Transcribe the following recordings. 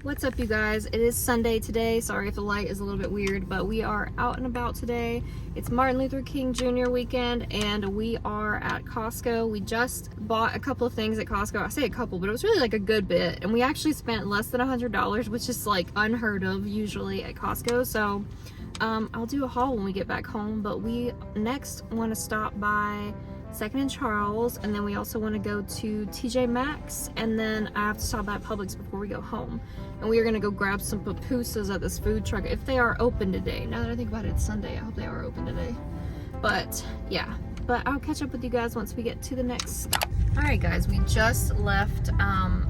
What's up, you guys? It is Sunday today. Sorry if the light is a little bit weird, but we are out and about today. It's Martin Luther King Jr. weekend and we are at Costco. We just bought a couple of things at Costco. I say a couple, but it was really like a good bit, and we actually spent less than $100, which is like unheard of usually at Costco. So I'll do a haul when we get back home, but we next want to stop by Second and Charles, and then we also want to go to TJ Maxx, and then I have to stop by Publix before we go home. And we are going to go grab some pupusas at this food truck if they are open today. Now that I think about it, it's Sunday. I hope they are open today. But yeah, but I'll catch up with you guys once we get to the next stop. Alright guys, we just left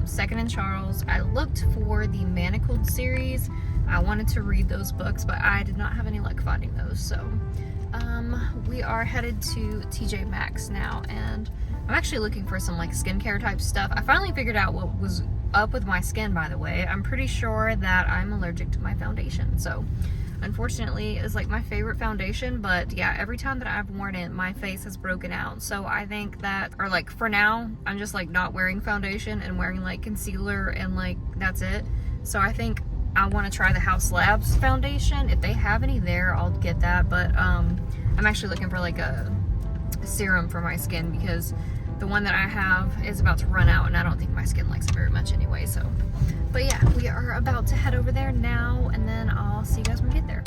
Second and Charles. I looked for the Manacled series. I wanted to read those books, but I did not have any luck finding those, so we are headed to TJ Maxx now, and I'm actually looking for some like skincare type stuff. I finally figured out what was up with my skin, by the way. I'm pretty sure that I'm allergic to my foundation, so unfortunately it's like my favorite foundation, but yeah, every time that I've worn it my face has broken out. So I think that, or like for now, I'm just like not wearing foundation and wearing like concealer and like that's it. So I think I want to try the House Labs foundation. If they have any there, I'll get that, but I'm actually looking for like a serum for my skin because the one that I have is about to run out and I don't think my skin likes it very much anyway. So, but yeah, we are about to head over there now, and then I'll see you guys when we get there.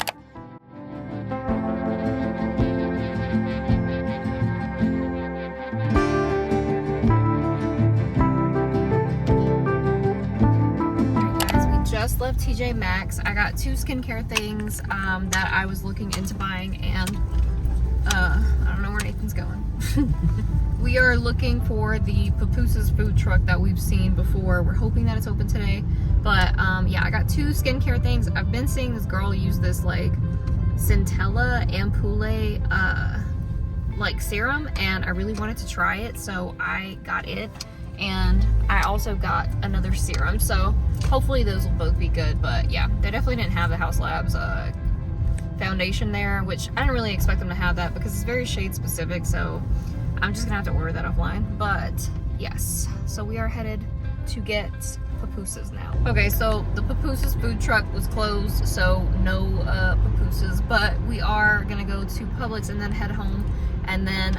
Just left TJ Maxx. I got two skincare things that I was looking into buying, and I don't know where Nathan's going. We are looking for the Pupusas food truck that we've seen before. We're hoping that it's open today, but yeah, I got two skincare things. I've been seeing this girl use this like Centella Ampoule like serum, and I really wanted to try it, so I got it. And I also got another serum, so hopefully those will both be good. But yeah, they definitely didn't have the House Labs foundation there, which I didn't really expect them to have that because it's very shade specific, so I'm just gonna have to order that offline. But yes, so we are headed to get pupusas now. Okay, so the Pupusas food truck was closed, so no pupusas, but we are gonna go to Publix and then head home. And then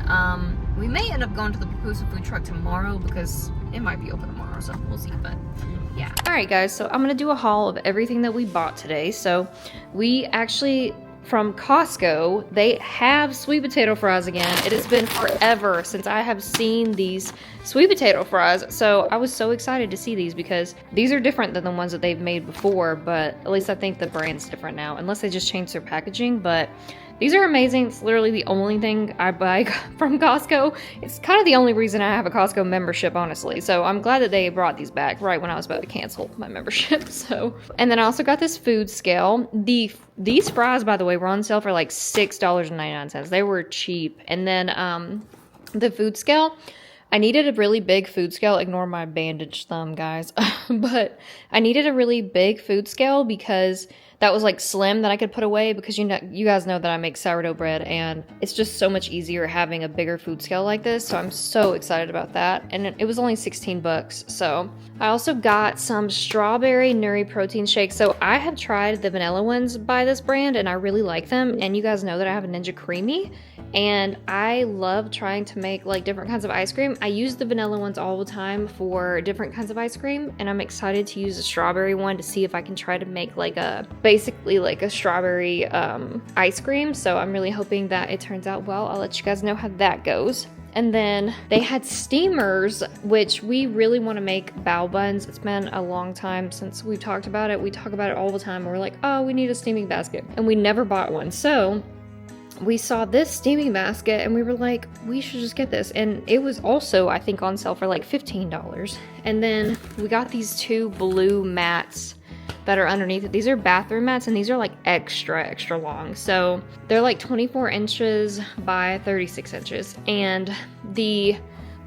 we may end up going to the Pupusa food truck tomorrow because it might be open tomorrow, so we'll see. But yeah. Alright guys, so I'm gonna do a haul of everything that we bought today. So we actually, from Costco, they have sweet potato fries again. It has been forever since I have seen these sweet potato fries, so I was so excited to see these because these are different than the ones that they've made before, but at least I think the brand's different now, unless they just changed their packaging. But these are amazing. It's literally the only thing I buy from Costco. It's kind of the only reason I have a Costco membership, honestly. So I'm glad that they brought these back right when I was about to cancel my membership. So, and then I also got this food scale. These fries, by the way, were on sale for like $6.99. They were cheap. And then the food scale, I needed a really big food scale. Ignore my bandaged thumb, guys. But I needed a really big food scale because that was like slim that I could put away, because you guys know that I make sourdough bread and it's just so much easier having a bigger food scale like this. So I'm so excited about that. And it was only 16 bucks. So I also got some strawberry nuri protein shakes. So I have tried the vanilla ones by this brand and I really like them. And you guys know that I have a Ninja Creamy and I love trying to make like different kinds of ice cream. I use the vanilla ones all the time for different kinds of ice cream, and I'm excited to use the strawberry one to see if I can try to make like basically like a strawberry ice cream. So I'm really hoping that it turns out well. I'll let you guys know how that goes. And then they had steamers, which we really want to make bao buns. It's been a long time since we've talked about it. We talk about it all the time. We're like, oh, we need a steaming basket, and we never bought one. So we saw this steaming basket and we were like, we should just get this. And it was also, I think, on sale for like $15. And then we got these two blue mats that are underneath it. These are bathroom mats, and these are like extra long. So they're like 24 inches by 36 inches. And the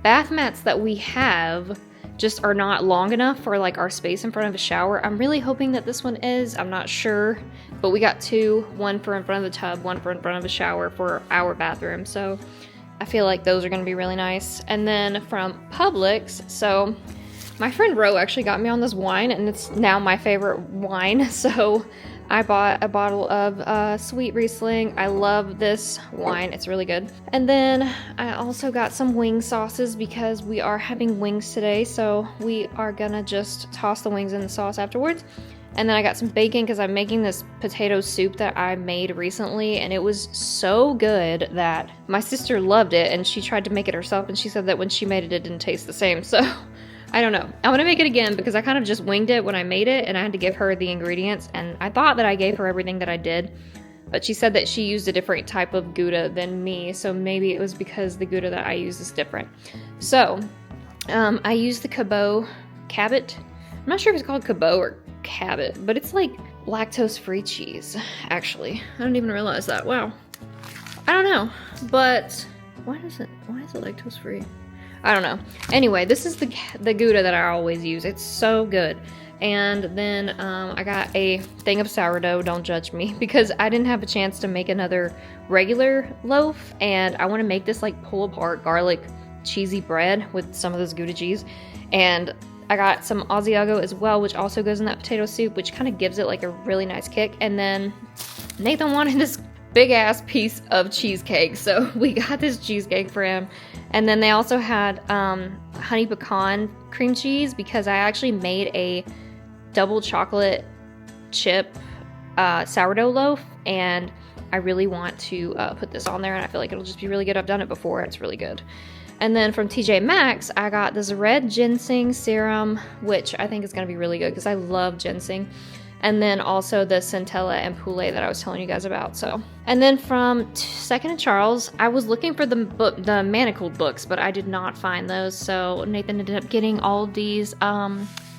bath mats that we have just are not long enough for like our space in front of a shower. I'm really hoping that this one is. I'm not sure, but we got two, one for in front of the tub, one for in front of a shower for our bathroom. So I feel like those are going to be really nice. And then from Publix, so My friend Ro actually got me on this wine, and it's now my favorite wine. So I bought a bottle of sweet Riesling. I love this wine. It's really good. And then I also got some wing sauces because we are having wings today. So we are gonna just toss the wings in the sauce afterwards. And then I got some bacon because I'm making this potato soup that I made recently, and it was so good that my sister loved it, and she tried to make it herself, and she said that when she made it, it didn't taste the same. So I don't know. I'm gonna make it again because I kind of just winged it when I made it, and I had to give her the ingredients, and I thought that I gave her everything that I did, but she said that she used a different type of Gouda than me, so maybe it was because the Gouda that I use is different. So I used the Cabot. I'm not sure if it's called Cabot or Cabot, but it's like lactose-free cheese, actually. I didn't even realize that. Wow. I don't know, but why is it lactose-free? I don't know. Anyway, this is the Gouda that I always use. It's so good. And then I got a thing of sourdough. Don't judge me, because I didn't have a chance to make another regular loaf, and I want to make this like pull-apart garlic cheesy bread with some of this Gouda cheese. And I got some Asiago as well, which also goes in that potato soup, which kind of gives it like a really nice kick. And then Nathan wanted this big ass piece of cheesecake, so we got this cheesecake for him. And then they also had honey pecan cream cheese, because I actually made a double chocolate chip sourdough loaf, and I really want to put this on there, and I feel like it'll just be really good. I've done it before. It's really good. And then from TJ Maxx, I got this red ginseng serum, which I think is going to be really good because I love ginseng. And then also the centella and poulet that I was telling you guys about. So, and then from Second and Charles, I was looking for the manacled books, but I did not find those. So Nathan ended up getting all of these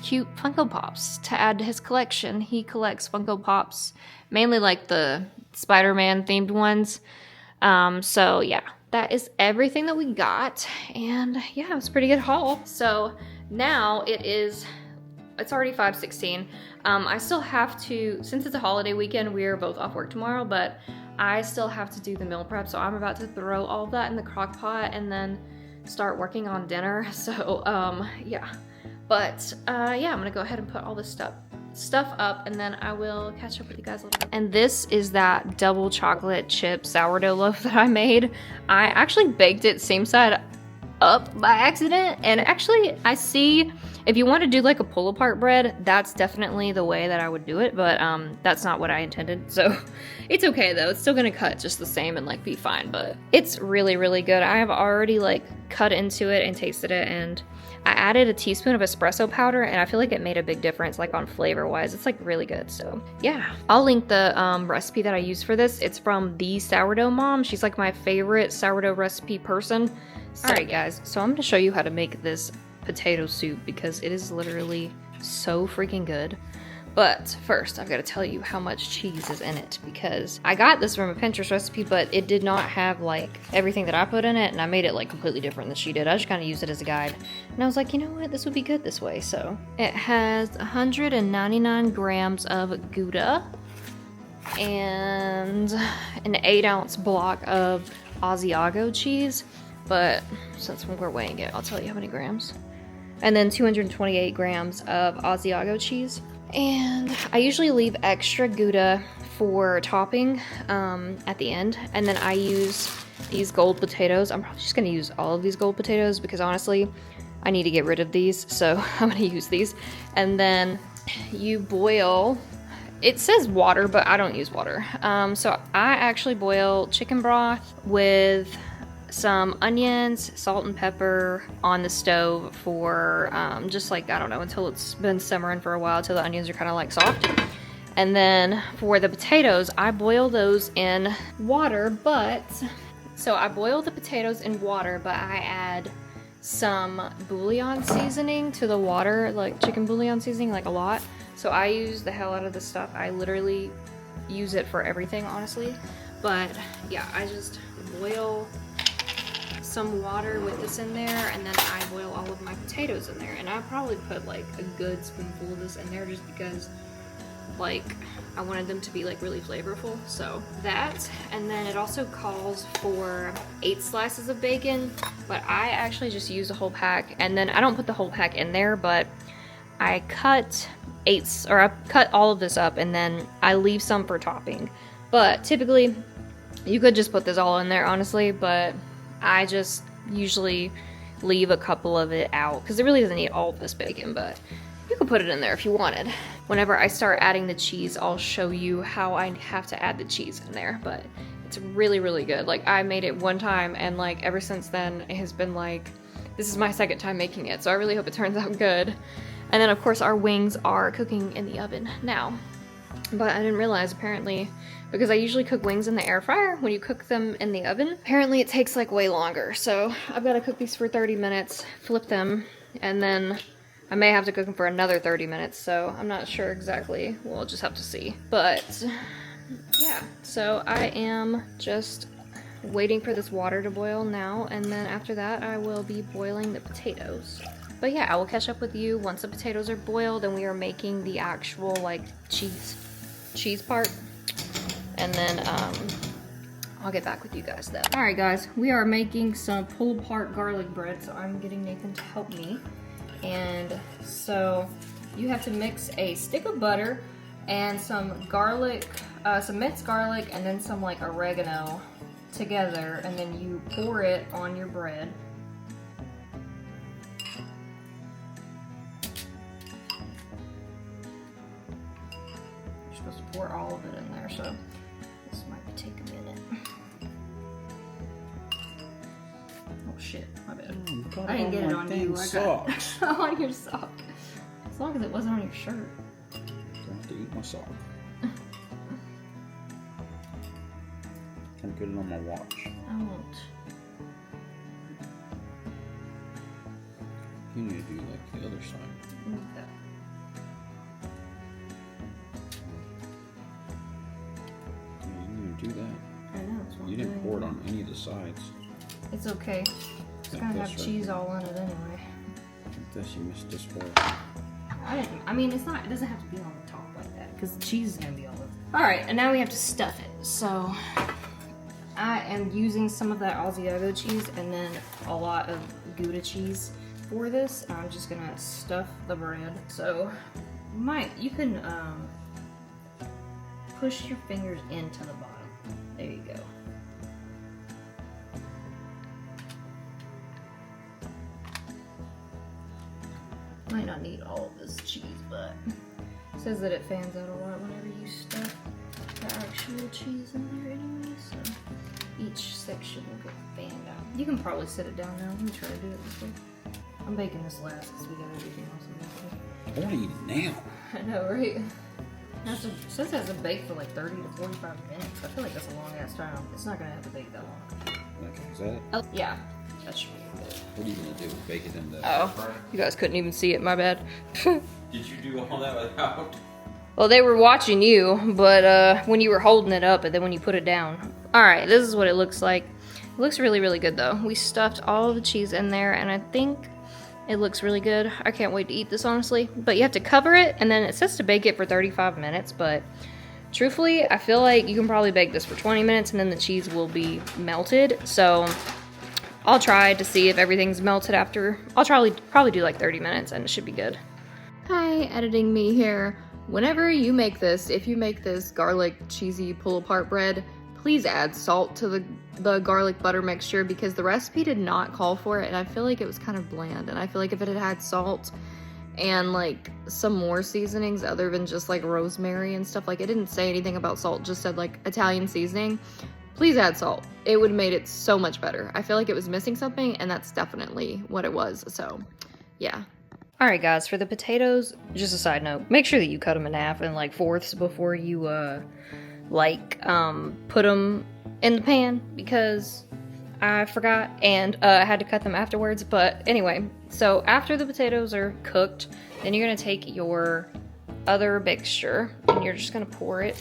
cute Funko Pops to add to his collection. He collects Funko Pops, mainly like the Spider-Man themed ones. So yeah. That is everything that we got, and yeah, it was a pretty good haul. So now it's already 5:16. I still have to, since it's a holiday weekend, we're both off work tomorrow, but I still have to do the meal prep, so I'm about to throw all of that in the crock pot and then start working on dinner. So yeah, but yeah, I'm gonna go ahead and put all this stuff up, and then I will catch up with you guys a little bit. And this is that double chocolate chip sourdough loaf that I made. I actually baked it same side up by accident, and actually I see if you want to do like a pull apart bread, that's definitely the way that I would do it, but that's not what I intended, so it's okay though. It's still gonna cut just the same and like be fine, but it's really, really good. I have already like cut into it and tasted it, and I added a teaspoon of espresso powder, and I feel like it made a big difference, like on flavor wise. It's like really good. So yeah, I'll link the recipe that I used for this. It's from the Sourdough Mom. She's like my favorite sourdough recipe person. So, alright guys, so I'm gonna show you how to make this potato soup because it is literally so freaking good. But first, I've got to tell you how much cheese is in it, because I got this from a Pinterest recipe, but it did not have like everything that I put in it, and I made it like completely different than she did. I just kind of used it as a guide, and I was like, you know what, this would be good this way. So it has 199 grams of Gouda and an 8-ounce block of Asiago cheese, but since we're weighing it, I'll tell you how many grams. And then 228 grams of Asiago cheese. And I usually leave extra Gouda for topping at the end. And then I use these gold potatoes. I'm probably just going to use all of these gold potatoes because honestly, I need to get rid of these. So I'm going to use these. And then you boil, it says water, but I don't use water. So I actually boil chicken broth with some onions, salt and pepper on the stove for just like, I don't know, until it's been simmering for a while, till the onions are kind of like soft. And then for the potatoes, I boil those in water, so I boil the potatoes in water, but I add some bouillon seasoning to the water, like chicken bouillon seasoning, like a lot. So I use the hell out of this stuff. I literally use it for everything, honestly. But yeah, I just boil some water with this in there, and then I boil all of my potatoes in there, and I probably put like a good spoonful of this in there just because like I wanted them to be like really flavorful. So that, and then it also calls for 8 slices of bacon, but I actually just use a whole pack, and then I don't put the whole pack in there, but I cut I cut all of this up and then I leave some for topping. But typically you could just put this all in there, honestly, but I just usually leave a couple of it out because it really doesn't need all of this bacon, but you could put it in there if you wanted. Whenever I start adding the cheese, I'll show you how I have to add the cheese in there, but it's really, really good. Like, I made it one time, and like ever since then, it has been like, this is my second time making it, so I really hope it turns out good. And then of course our wings are cooking in the oven now. But I didn't realize, apparently, because I usually cook wings in the air fryer, when you cook them in the oven, apparently it takes like way longer. So I've got to cook these for 30 minutes, flip them, and then I may have to cook them for another 30 minutes, so I'm not sure exactly. We'll just have to see. But yeah, so I am just waiting for this water to boil now, and then after that I will be boiling the potatoes. But yeah, I will catch up with you once the potatoes are boiled and we are making the actual like cheese part, and then I'll get back with you guys then. Alright guys, we are making some pull apart garlic bread, so I'm getting Nathan to help me. And so you have to mix a stick of butter and some garlic, some minced garlic, and then some like oregano together, and then you pour it on your bread. You're supposed to pour all of it in there, so this might take a minute. Oh shit, my bad. I didn't get it on you. I got it on your sock. As long as it wasn't on your shirt. I have to eat my sock. Can I get it on my watch? I won't. You need to do like the other side. Okay. Yeah, you need to do that. I know. That's what You I'm didn't doing. pour it on any of the sides. It's okay. It's Yeah, gonna that's have right. cheese all in it anyway. I guess you missed this part. I mean, it's not. It doesn't have to be on the top like that because the cheese is gonna be all over. All right, and now we have to stuff it. So I am using some of that Asiago cheese and then a lot of Gouda cheese for this. I'm just gonna stuff the bread. So you can push your fingers into the bottom. There you go. Might not need all of this cheese, but it says that it fans out a lot whenever you stuff the actual cheese in there anyway, so each section will get fanned out. You can probably set it down now. Let me try to do it this way. I'm baking this last because we got everything else in there. I want to eat it now. I know, right? It says it has to bake for like 30 to 45 minutes. I feel like that's a long ass time. It's not gonna have to bake that long. Okay, is that it? Oh, yeah. That should be good. What are you gonna do? Bake it in the Oh, you guys couldn't even see it, my bad. Did you do all that without? Well, they were watching you, but when you were holding it up and then when you put it down. Alright, this is what it looks like. It looks really, really good though. We stuffed all of the cheese in there and I think it looks really good. I can't wait to eat this, honestly. But you have to cover it and then it says to bake it for 35 minutes, but truthfully, I feel like you can probably bake this for 20 minutes and then the cheese will be melted. So I'll try to see if everything's melted after. I'll probably do like 30 minutes and it should be good. Hi, editing me here. Whenever you make this, if you make this garlic cheesy pull apart bread, please add salt to the garlic butter mixture because the recipe did not call for it and I feel like it was kind of bland, and I feel like if it had had salt and like some more seasonings other than just like rosemary and stuff, like it didn't say anything about salt, just said like Italian seasoning. Please add salt. It would have made it so much better. I feel like it was missing something and that's definitely what it was, so yeah. Alright guys, for the potatoes, just a side note, make sure that you cut them in half and like fourths before you put them in the pan because I forgot and I had to cut them afterwards. But anyway, so after the potatoes are cooked, then you're gonna take your other mixture and you're just gonna pour it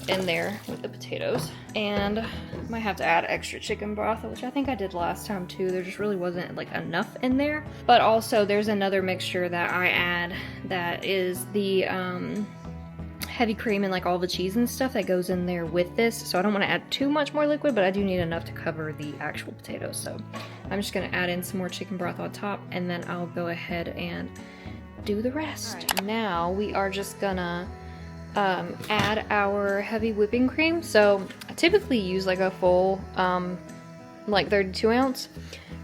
in there with the potatoes, and I might have to add extra chicken broth, which I think I did last time too. There just really wasn't like enough in there. But also there's another mixture that I add that is the heavy cream and like all the cheese and stuff that goes in there with this, so I don't want to add too much more liquid, but I do need enough to cover the actual potatoes. So I'm just gonna add in some more chicken broth on top, and then I'll go ahead and do the rest. Right, now we are just gonna add our heavy whipping cream. So I typically use like a full like 32 ounce.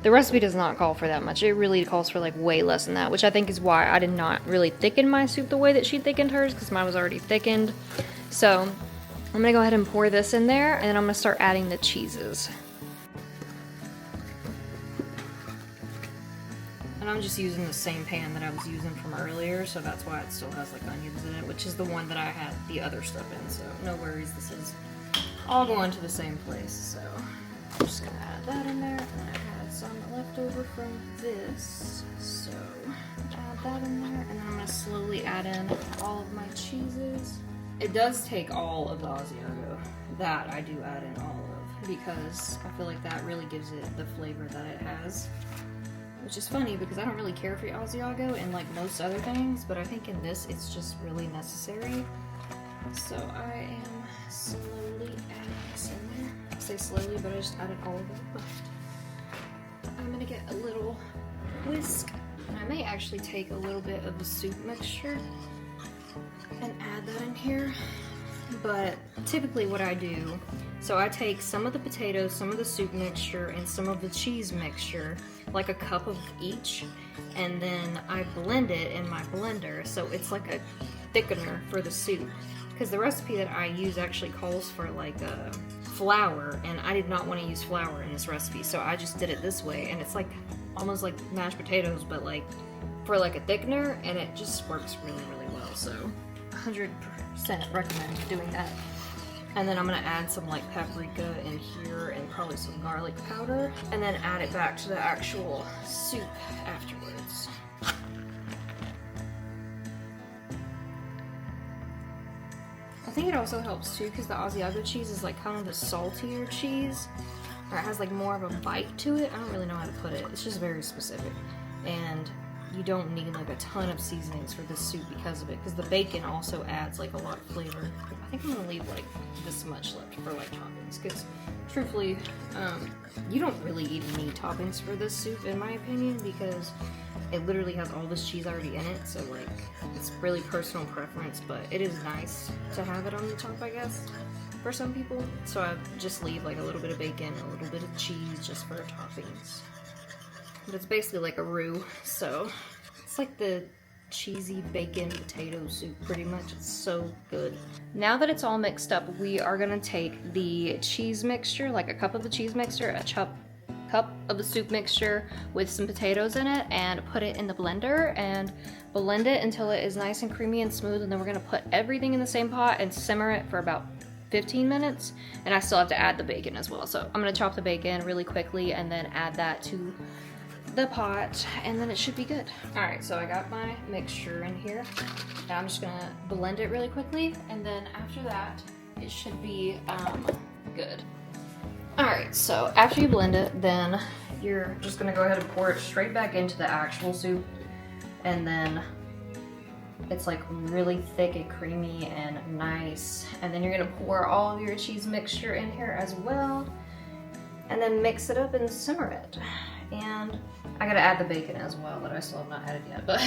The recipe does not call for that much. It really calls for like way less than that, which I think is why I did not really thicken my soup the way that she thickened hers, because mine was already thickened. So I'm gonna go ahead and pour this in there, and then I'm gonna start adding the cheeses. And I'm just using the same pan that I was using from earlier, so that's why it still has like onions in it, which is the one that I had the other stuff in, so no worries, this is all going to the same place. So I'm just gonna add that in there, and I had some left over from this, so add that in there, and then I'm gonna slowly add in all of my cheeses. It does take all of the Asiago, that I do add in all of, because I feel like that really gives it the flavor that it has. Which is funny because I don't really care for Asiago in like most other things, but I think in this it's just really necessary. So I am slowly adding this in there. I say slowly, but I just added all of it. But I'm gonna get a little whisk, and I may actually take a little bit of the soup mixture and add that in here. But typically what I do, so I take some of the potatoes, some of the soup mixture, and some of the cheese mixture, like a cup of each, and then I blend it in my blender, so it's like a thickener for the soup. Because the recipe that I use actually calls for like a flour, and I did not want to use flour in this recipe, so I just did it this way, and it's like almost like mashed potatoes, but like for like a thickener, and it just works really, really well. So 100% recommend doing that. And then I'm gonna add some like paprika in here and probably some garlic powder, and then add it back to the actual soup afterwards. I think it also helps too because the Asiago cheese is like kind of the saltier cheese, or it has like more of a bite to it. I don't really know how to put it. It's just very specific, and you don't need like a ton of seasonings for this soup because of it, because the bacon also adds like a lot of flavor. I think I'm gonna leave like this much left for like toppings, because truthfully, you don't really even need toppings for this soup in my opinion, because it literally has all this cheese already in it. So like, it's really personal preference, but it is nice to have it on the top, I guess, for some people. So I just leave like a little bit of bacon, a little bit of cheese just for toppings. But it's basically like a roux, so it's like the cheesy bacon potato soup pretty much. It's so good. Now that it's all mixed up, we are gonna take the cheese mixture, like a cup of the cheese mixture, a cup of the soup mixture with some potatoes in it, and put it in the blender and blend it until it is nice and creamy and smooth. And then we're gonna put everything in the same pot and simmer it for about 15 minutes, and I still have to add the bacon as well. So I'm gonna chop the bacon really quickly and then add that to the pot, and then it should be good. All right, so I got my mixture in here. Now I'm just gonna blend it really quickly, and then after that, it should be good. All right, so after you blend it, then you're just gonna go ahead and pour it straight back into the actual soup, and then it's like really thick and creamy and nice. And then you're gonna pour all of your cheese mixture in here as well, and then mix it up and simmer it. And I gotta add the bacon as well, that I still have not added yet. But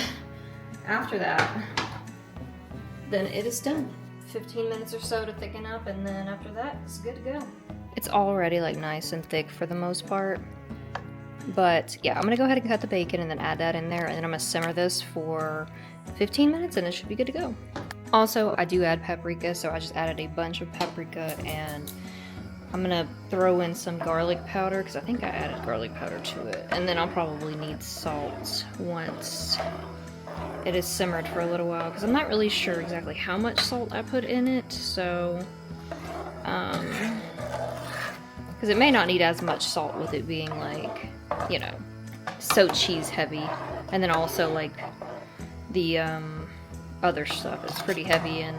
after that, then it is done. 15 minutes or so to thicken up, and then after that, it's good to go. It's already like nice and thick for the most part. But yeah, I'm gonna go ahead and cut the bacon and then add that in there, and then I'm gonna simmer this for 15 minutes and it should be good to go. Also, I do add paprika, so I just added a bunch of paprika, and I'm gonna throw in some garlic powder because I think I added garlic powder to it. And then I'll probably need salt once it is simmered for a little while, because I'm not really sure exactly how much salt I put in it. So, because it may not need as much salt with it being like, you know, so cheese heavy. And then also like the other stuff is pretty heavy in,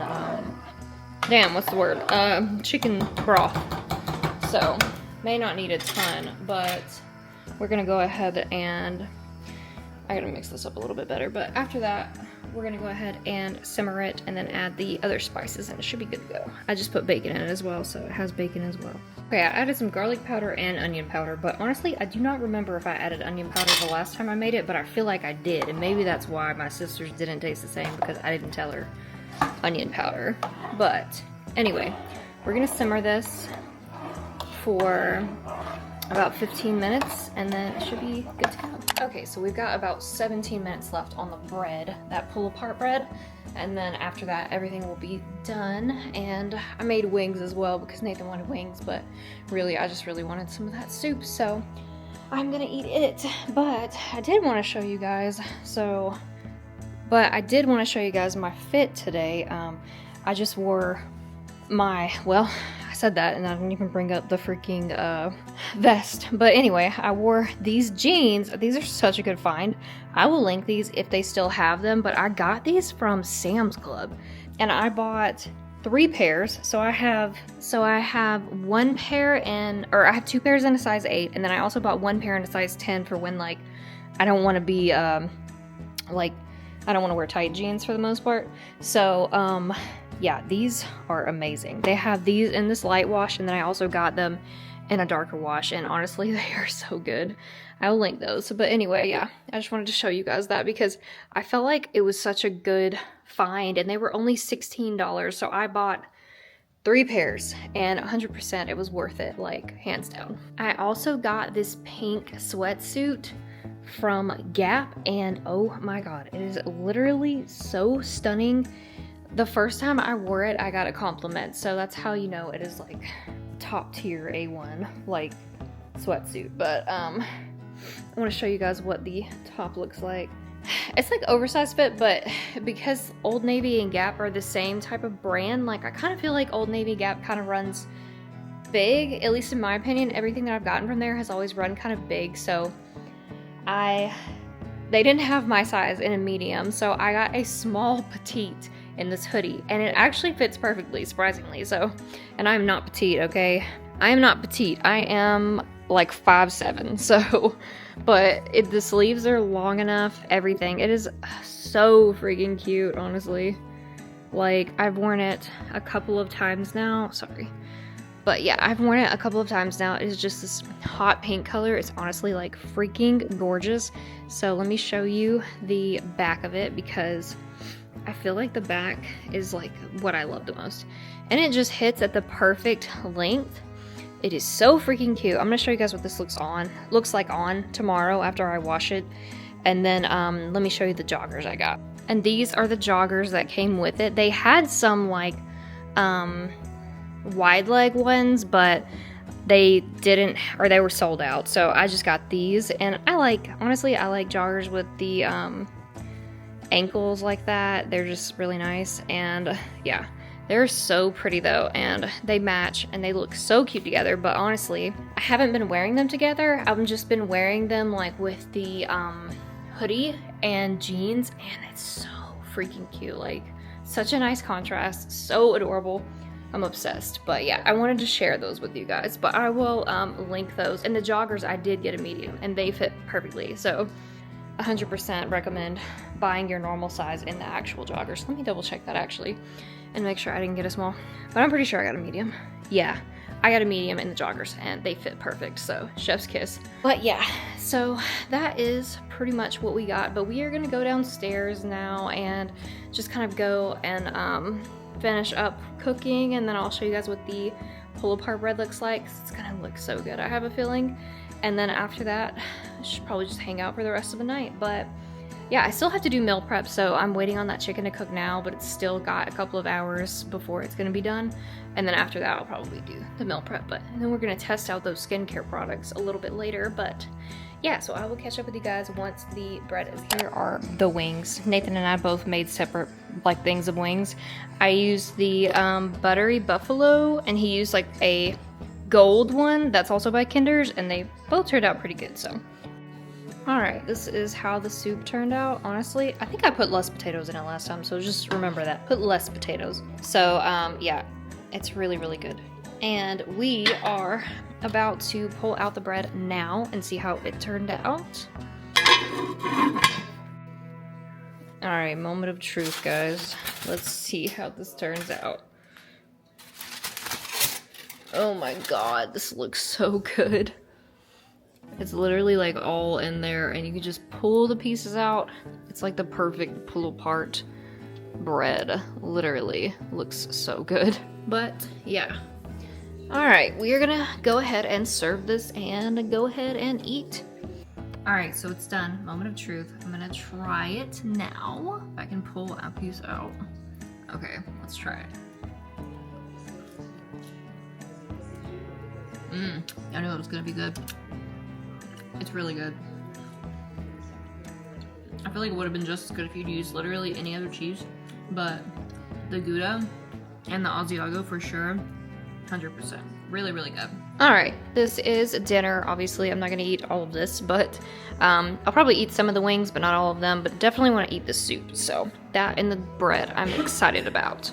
damn, what's the word? Chicken broth. So, may not need a ton, but we're gonna go ahead and I gotta mix this up a little bit better. But after that, we're gonna go ahead and simmer it and then add the other spices and it should be good to go. I just put bacon in it as well, so it has bacon as well. Okay, I added some garlic powder and onion powder, but honestly, I do not remember if I added onion powder the last time I made it, but I feel like I did, and maybe that's why my sister's didn't taste the same, because I didn't tell her onion powder. But anyway, we're gonna simmer this for about 15 minutes and then it should be good to go. Okay, so we've got about 17 minutes left on the bread, that pull apart bread, and then after that everything will be done. And I made wings as well because Nathan wanted wings, but really I just really wanted some of that soup, so I'm gonna eat it. But I did want to show you guys, my fit today. I just wore my, well, I said that and I didn't even bring up the freaking vest. But anyway, I wore these jeans. These are such a good find. I will link these if they still have them, but I got these from Sam's Club and I bought 3 pairs. So I have one pair in, or I have 2 pairs in a size 8, and then I also bought 1 pair in a size 10 for when, like, I don't want to be like, I don't want to wear tight jeans for the most part. So yeah, these are amazing. They have these in this light wash, and then I also got them in a darker wash, and honestly, they are so good. I'll link those. But anyway, yeah, I just wanted to show you guys that because I felt like it was such a good find, and they were only $16, so I bought 3 pairs, and 100% it was worth it, like, hands down. I also got this pink sweatsuit from Gap, and oh my god, it is literally so stunning. The first time I wore it, I got a compliment, so that's how you know it is like top tier A1 like sweatsuit. But I want to show you guys what the top looks like. It's like oversized fit, but because Old Navy and Gap are the same type of brand, like I kind of feel like Old Navy Gap kind of runs big, at least in my opinion. Everything that I've gotten from there has always run kind of big, so they didn't have my size in a medium, so I got a small petite in this hoodie, and it actually fits perfectly, surprisingly. So, and I'm not petite, okay? I am not petite. I am like 5'7", so, but the sleeves are long enough, everything. It is so freaking cute, honestly. Like, I've worn it a couple of times now, sorry. But yeah, I've worn it a couple of times now. It is just this hot pink color. It's honestly like freaking gorgeous. So let me show you the back of it because I feel like the back is like what I love the most. And it just hits at the perfect length. It is so freaking cute. I'm gonna show you guys what this looks like on tomorrow after I wash it. And then let me show you the joggers I got. And these are the joggers that came with it. They had some like wide leg ones, but they didn't, or they were sold out. So I just got these, and honestly, I like joggers with the ankles like that. They're just really nice, and yeah, they're so pretty though, and they match and they look so cute together. But honestly, I haven't been wearing them together. I've just been wearing them like with the hoodie and jeans, and it's so freaking cute. Like, such a nice contrast, so adorable. I'm obsessed. But yeah, I wanted to share those with you guys, but I will link those. And the joggers, I did get a medium and they fit perfectly, so 100% recommend buying your normal size in the actual joggers. Let me double check that actually and make sure I didn't get a small, but I'm pretty sure I got a medium. Yeah, I got a medium in the joggers and they fit perfect, so chef's kiss. But yeah, so that is pretty much what we got. But we are gonna go downstairs now and just kind of go and finish up cooking, and then I'll show you guys what the pull apart bread looks like. It's gonna look so good, I have a feeling. And then after that, I should probably just hang out for the rest of the night. But yeah, I still have to do meal prep, so I'm waiting on that chicken to cook now, but it's still got a couple of hours before it's gonna be done. And then after that, I'll probably do the meal prep. And then we're gonna test out those skincare products a little bit later. But yeah, so I will catch up with you guys once the bread is here. Here are the wings. Nathan and I both made separate like things of wings. I used the buttery buffalo, and he used like a gold one that's also by Kinder's, and they both turned out pretty good. So alright, this is how the soup turned out. Honestly, I think I put less potatoes in it last time, so just remember that. Put less potatoes. So yeah, it's really, really good. And we are about to pull out the bread now and see how it turned out. Alright, moment of truth, guys. Let's see how this turns out. Oh my god, this looks so good. It's literally like all in there, and you can just pull the pieces out. It's like the perfect pull apart bread. Literally looks so good. But yeah. Alright, we are gonna go ahead and serve this and go ahead and eat. Alright, so it's done. Moment of truth. I'm gonna try it now. If I can pull a piece out. Okay, let's try it. I knew it was gonna be good. It's really good. I feel like it would have been just as good if you'd used literally any other cheese, but the Gouda and the Asiago for sure, 100%. Really, really good. Alright, this is dinner. Obviously, I'm not going to eat all of this, but I'll probably eat some of the wings, but not all of them, but definitely want to eat the soup. So that and the bread I'm excited about.